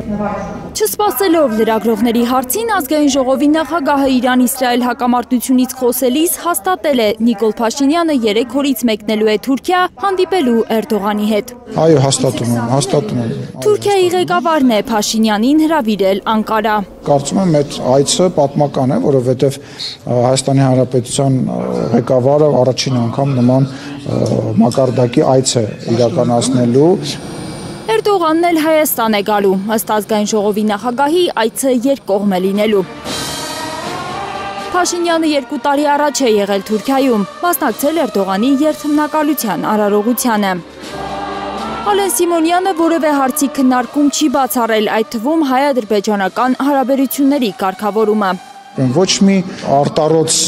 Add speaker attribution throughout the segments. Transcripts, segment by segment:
Speaker 1: Չսպասելով լրագրողների հարցին, ազգային ժողովի նախագահը Իրան-Իսրայել հակամարտությունից խոսելիս հաստատել է Նիկոլ Փաշինյանը 3 օրից մեկնելու է Թուրքիա հանդիպելու Էրդողանի հետ։
Speaker 2: Այո, հաստատում եմ։
Speaker 1: Թուրքիայի ղեկավարն է Փաշինյանին հրավիրել Անկարա։
Speaker 2: Կարծում եմ այդ այցը պատմական է, որովհետև Հայաստանի Հանրապետության ղեկավարը առաջին անգամ նման մակարդակի այց է իրականացնելու։
Speaker 1: Էրդողանն էլ Հայաստան է գալու, ըստ ազգային ժողովի նախագահի այցը երկկողմ է լինելու։ Փաշինյանը 2 տարի առաջ է եղել Թուրքիայում, մասնակցել Էրդողանի երթմնակալության արարողությանը։ Ալեն Սիմոնյանը որևէ հարցի քննարկում չի բացառել, այդ թվում հայ-ադրբեջանական հարաբերությունների կարգավորումը։
Speaker 2: Ոչ մի արտառոց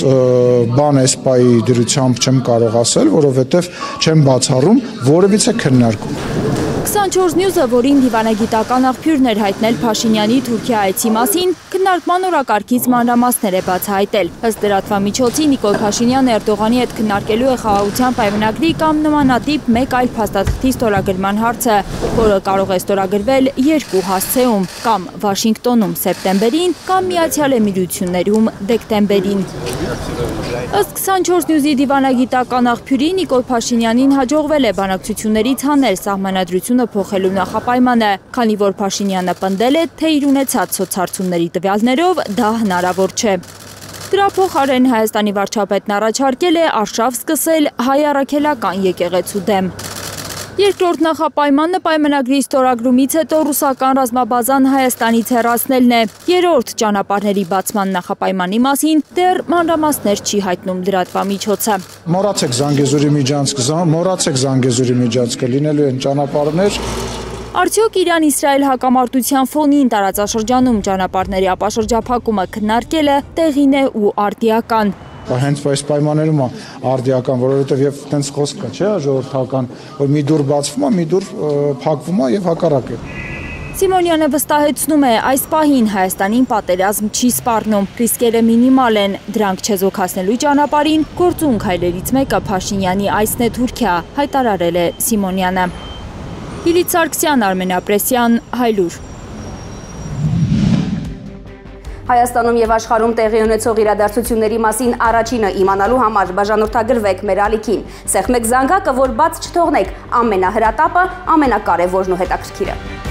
Speaker 2: բան էսպայի դրությամբ չեմ կարող ասել, որովհետև չեմ բացառում որևիցե քննարկում։
Speaker 1: 24 News-ը, որին դիվանագիտական աղբյուրներ հայտնել Փաշինյանի Թուրքիա այցի մասին, քննարկման օրակարգից մանրամասներ է բացահայտել։ Ըստ լրատվամիջոցի Նիկոլ Փաշինյանը Էրդողանի հետ քննարկելու է խաղաղության պայմանագրի կամ նմանատիպ մեկ այլ փաստաթղթի ստորագրման հարցը, որը կարող է ստորագրվել 2 հասցեում, կամ Վաշինգտոնում սեպտեմբերին, կամ Միացյալ Էմիրություններում դեկտեմբերին։ Ըստ 24 News-ի դիվանագիտական աղբյուրի Նիկոլ Փաշինյանին հաջողվել է բանակցություններից հանել սահմանադրությունը փոխելու նախապայմանը, քանի որ Փաշինյանը պնդել է, թե իր ունեցած սոցհարցումների տվյալներով դա հնարավոր չէ։ Դրա փոխարեն Հայաստանի վարչապետն առաջարկել է արշավ սկսել հայ-առաքելական եկեղեցու դեմ։ Երկրորդ նախապայմանը պայմանագրի ստորագրումից հետո ռուսական ռազմաբազան Հայաստանից հեռացնելն է։ Երրորդ ճանապարհների բացման նախապայմանի մասին դեռ մանրամասներ չի հայտնում լրատվամիջոցը։
Speaker 2: Մոռացեք Զանգեզուրի միջանցքը, լինելու են ճանապարհներ։
Speaker 1: Արդյոք Իրան-Իսրայել հակամարտության ֆոնին տարածաշրջանում ճանապարհների ապաշրջափակումը քննարկելը տեղին է ու արդիական։
Speaker 2: Հենց այս պայմաններում է արդիական, որովհետև եւ տենց խոսք կա, չէ՞, ժողովրդական, որ մի դուր բացվում է, մի դուր փակվում է եւ հակառակը։
Speaker 1: Սիմոնյանը վստահեցնում է, այս պահին Հայաստանին պատերազմ չի սպառնում, ռիսկերը մինիմալ են, դրանք չեզոքացնելու ճանապարհին գործուն քայլերից մեկը Փաշինյանի այցն է Թուրքիա, հայտարարել է Սիմոնյանը։ Լիլիթ Սարգսյան, Արմեն Ապրեսյան, Հայլուր։
Speaker 3: Հայաստանում եւ աշխարհում տեղի ունեցող իրադարձությունների մասին առաջինը իմանալու համար բաժանորդագրվեք մեր ալիքին։ Սեղմեք զանգակը, որ բաց չթողնեք, ամենահրատապը, ամենակարևորն ու հետաքրքիրը։